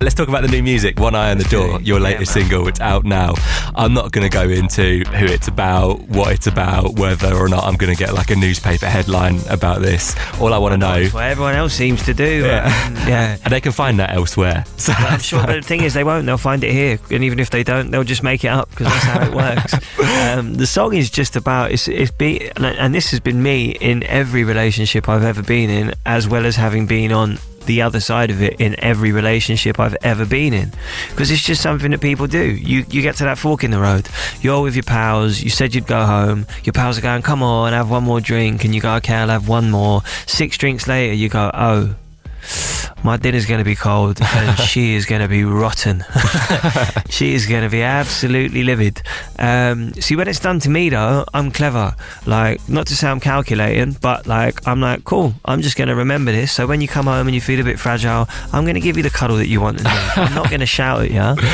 Let's talk about the new music, One Eye on the Door, your latest single. It's out now. I'm not going to go into who it's about, what it's about, whether or not I'm going to get like a newspaper headline about this. All I want to know... That's what everyone else seems to do. Yeah. And they can find that elsewhere. So I'm sure, but the thing is, they won't. They'll find it here. And even if they don't, they'll just make it up, because that's how it works. The song is just about... and this has been me in every relationship I've ever been in, as well as having been on the other side of it in every relationship I've ever been in, because it's just something that people do. You get to that fork in the road, you're with your pals, you said you'd go home, your pals are going, come on, have one more drink, and you go, okay, I'll have one more. 6 drinks later, you go, oh, my dinner's going to be cold and she is going to be rotten. She is going to be absolutely livid. See, when it's done to me though, I'm clever. Like, not to say I'm calculating, but like, I'm like, cool, I'm just going to remember this. So when you come home and you feel a bit fragile, I'm going to give you the cuddle that you want. I'm not going to shout at you.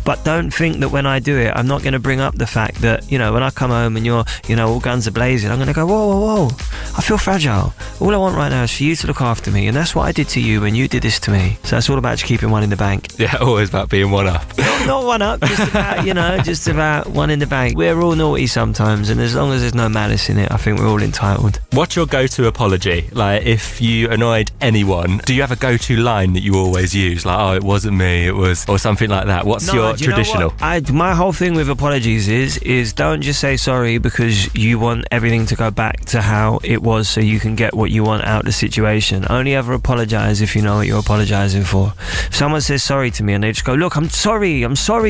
But don't think that when I do it, I'm not going to bring up the fact that, you know, when I come home and you're, you know, all guns are blazing, I'm going to go, whoa, whoa, whoa, I feel fragile. All I want right now is for you to look after me. And that's what I did to you when you did this to me. So it's all about just keeping one in the bank. Yeah, always about being one up. Not one up, just about, you know, just about one in the bank. We're all naughty sometimes, and as long as there's no malice in it, I think we're all entitled. What's your go-to apology? Like, if you annoyed anyone, do you have a go-to line that you always use? Like, oh, it wasn't me, it was... Or something like that. What's your traditional? My whole thing with apologies is don't just say sorry because you want everything to go back to how it was so you can get what you want out of the situation. Only ever apologise if you know what you're apologising for. If someone says sorry to me and they just go, look, I'm sorry,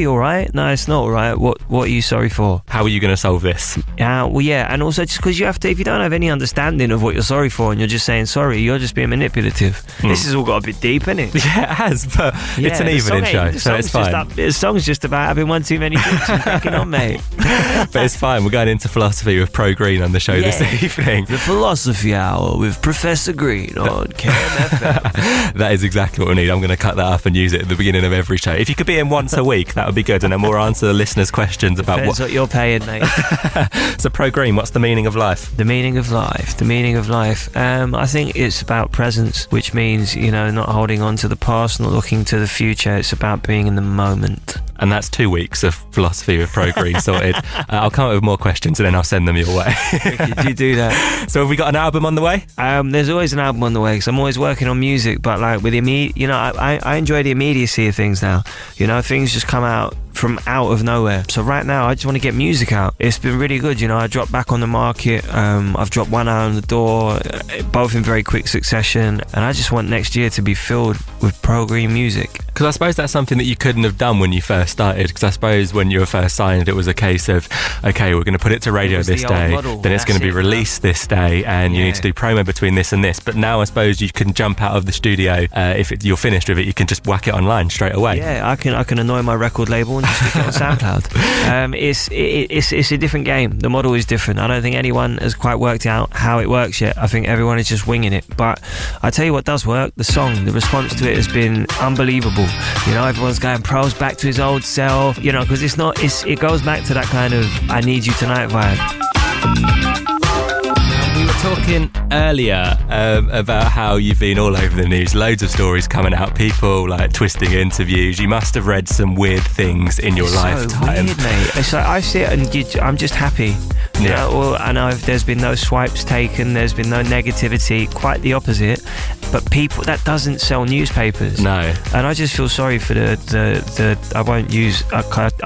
all right? No, it's not all right. What are you sorry for? How are you going to solve this? Well, yeah, and also just because you have to, if you don't have any understanding of what you're sorry for and you're just saying sorry, you're just being manipulative. This has all got a bit deep, isn't it? Yeah, it has, but it's an evening show, so it's fine. The song's just about having one too many drinks and cracking on, mate. But it's fine, we're going into philosophy with Pro Green on the show this evening. The Philosophy Hour with Professor Green on kmfm. That is exactly what we need. I'm going to cut that up and use it at the beginning of every show. If you could be in once a week, that would be good, and then we'll answer the listeners' questions about what you're paying, mate. So, Pro Green, what's the meaning of life? The meaning of life. I think it's about presence, which means, you know, not holding on to the past, not looking to the future. It's about being in the moment. And that's 2 weeks of philosophy with Pro Green sorted. I'll come up with more questions and then I'll send them your way. You do that. So have we got an album on the way? There's always an album on the way because I'm always working on music, but like with I enjoy the immediacy of things now. You know, things just come out from out of nowhere. So right now I just want to get music out. It's been really good, you know. I dropped back on the market. I've dropped One Eye on the Door, both in very quick succession, and I just want next year to be filled with Pro Green music. Because I suppose that's something that you couldn't have done when you first started, because I suppose when you were first signed it was a case of, okay, we're going to put it to radio this day, then it's going to be released this day, and you need to do promo between this and this. But now I suppose you can jump out of the studio, if you're finished with it, you can just whack it online straight away. Yeah, I can annoy my record label and just stick it on SoundCloud. It's a different game. The model is different. I don't think anyone has quite worked out how it works yet. I think everyone is just winging it. But I tell you what does work, the song, the response to it has been unbelievable. You know, everyone's going, Pro's back to his old self, you know, because it goes back to that kind of I Need You Tonight vibe. We were talking earlier about how you've been all over the news, loads of stories coming out, people like twisting interviews. You must have read some weird things in your lifetime. Weird, mate. It's like I see it and I'm just happy. You know, I know there's been no swipes taken, there's been no negativity, quite the opposite. But people, that doesn't sell newspapers. No. And I just feel sorry for I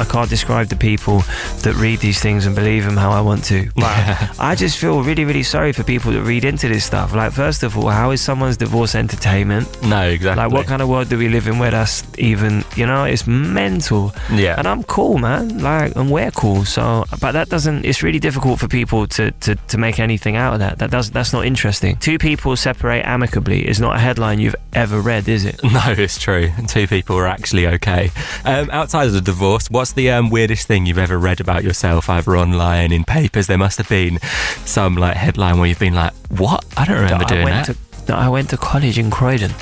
can't describe the people that read these things and believe them how I want to. But I just feel really, really sorry for people that read into this stuff. Like, first of all, how is someone's divorce entertainment? No, exactly. Like, what kind of world do we live in where that's even, you know, it's mental. Yeah. And I'm cool, man. Like, and we're cool. So, but that doesn't, it's really difficult for people to make anything out of that. That's not interesting. Two people separate amicably is not a headline you've ever read, is it? No, it's true. Two people are actually okay. Outside of the divorce, what's the weirdest thing you've ever read about yourself, either online, in papers? There must have been some like headline where you've been like, what? I don't remember doing that. I went to college in Croydon.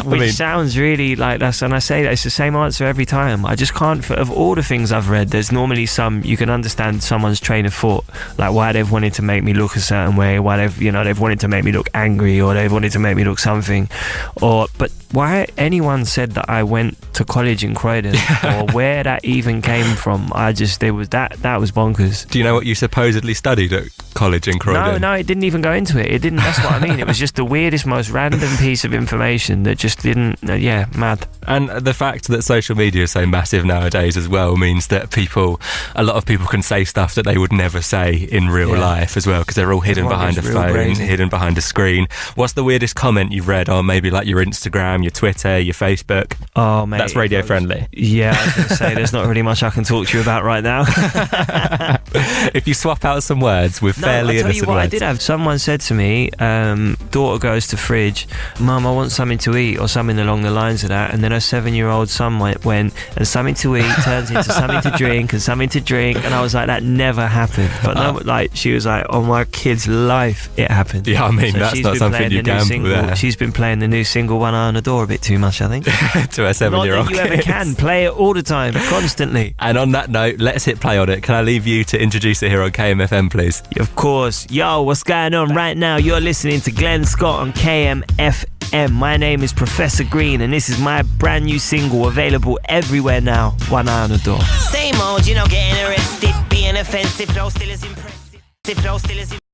Which sounds really like that's, and I say that it's the same answer every time. I just can't, of all the things I've read, there's normally some, you can understand someone's train of thought, like why they've wanted to make me look a certain way, why they've wanted to make me look angry, or they've wanted to make me look something, but why anyone said that I went to college in Croydon or where that even came from, that was bonkers. Do you know what you supposedly studied at college in Croydon? No, it didn't even go into it. It didn't. That's what I mean. It was just the weirdest, most random piece of information that just didn't. Mad. And the fact that social media is so massive nowadays as well means that a lot of people can say stuff that they would never say in real life as well, because they're all hidden behind a phone, hidden behind a screen. What's the weirdest comment you've read on maybe like your Instagram, your Twitter, your Facebook? Oh, mate. That's radio friendly. Yeah, I was going to say, there's not really much I can talk to you about right now. If you swap out some words with fairly innocent words. I tell you what, I did have. Someone said to me, daughter goes to fridge, Mum, I want something to eat, or something along the lines of that, and then her 7-year-old son went, and something to eat turns into something to drink, and something to drink, and I was like, that never happened. But no, like, she was like, on my kid's life, it happened. Yeah, I mean, so that's not something you gamble with. She's been playing the new single One Eye on the Door a bit too much, I think. To her 7-year-old Not that you ever can. Play it all the time, constantly. And on that note, let's hit play on it. Can I leave you to introduce it here on KMFM, please? Of course. Yo, what's going on right now? You're listening to Glen Scott on KMFM. My name is Professor Green, and this is my brand new single, available everywhere now, One Eye on the Door. Same old, getting arrested, being offensive, flow still is impressive.